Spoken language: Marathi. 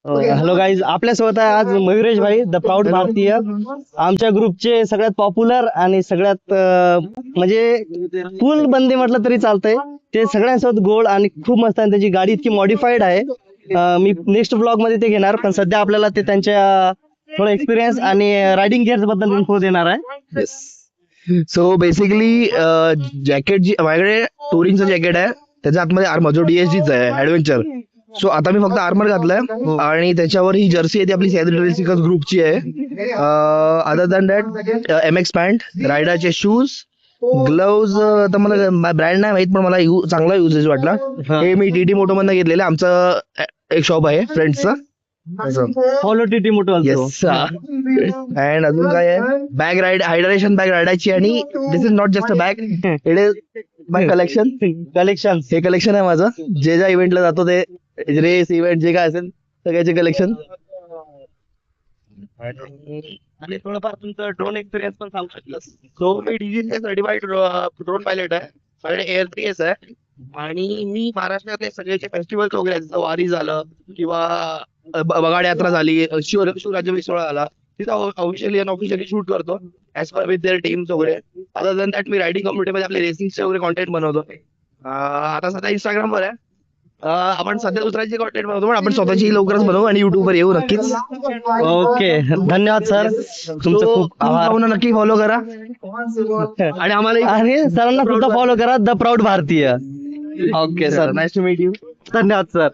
हॅलो गाईज, आपल्यासोबत आहे आज मयुरेश भाई द प्राऊड भारतीय. आमच्या ग्रुपचे सगळ्यात पॉप्युलर आणि सगळ्यात म्हणजे फुल बंदी म्हटलं तरी चालतंय. ते सगळ्यांसोबत गोड आणि खूप मस्त आहे. त्याची गाडी इतकी मॉडिफाईड आहे. मी नेक्स्ट ब्लॉग मध्ये ते घेणार, पण सध्या आपल्याला ते त्यांच्या थोडं एक्सपिरियन्स आणि रायडिंग गिअर्स बद्दल इन्फो देणार आहे. सो बेसिकली जॅकेट जी माझ्याकडे टुरिंगचं जॅकेट आहे, त्याच्या आतमध्ये आर्मर जो DSGच आहे ऍडव्हेंचर. सो आता मी फक्त आर्मर घातलाय आणि त्याच्यावर ही जर्सी आहे ती आपली सॅद्रिकल्स ग्रुपची आहे. Other than that MX pant, रायडरचे शूज, ग्लव्ज. तर मला ब्रँड नाही माहित, पण मला चांगला युजेस वाटला. हे मी TT मोटो मधनं घेतलेलं. आमचं एक शॉप आहे फ्रेंड्सचं. Follow TT moto. Yes. And अजून काय आहे, बॅग हायड्रेशन बॅग रायडाची. आणि this is not just a bag, it is my collection. हे कलेक्शन आहे माझं. जे ज्या इव्हेंटला जातो ते रेस इव्हेंट जे काय असेल सगळ्याचे कलेक्शन. आणि थोडंफार तुमचं ड्रोन एक्सपिरियन्स पण सांगू शकलास. सो मी DGCA सर्टिफाईड ड्रोन पायलट आहे. माझ्याकडे AR3S आहे. आणि मी महाराष्ट्रातले सगळ्याचे फेस्टिवल्स वगैरे जसं वारी झालं किंवा बगाड यात्रा झाली, शिवराज्याभिषेक सोहळा झाला, तिथं ऑफिशियली अनऑफिशियली शूट करतो as per with their teams वगैरे. अदर दॅन दॅट मी रायडिंग कम्युनिटीमध्ये आपले रेसिंगचे वगैरे कॉन्टेंट बनवतो. आता सध्या इंस्टाग्रामवर आहे. आपण सध्या दुसऱ्याचे कॉन्टेंट बनवतो, पण आपण स्वतःची लवकरच बनवू आणि युट्यूबवर येऊ नक्कीच. ओके, धन्यवाद सर. तुमचं खूप आभार. भावना नक्की फॉलो करा आणि आम्हाला आणि सरांना सुद्धा फॉलो करा द प्राऊड भारतीय. Okay sir, nice to meet you. धन्यवाद सर.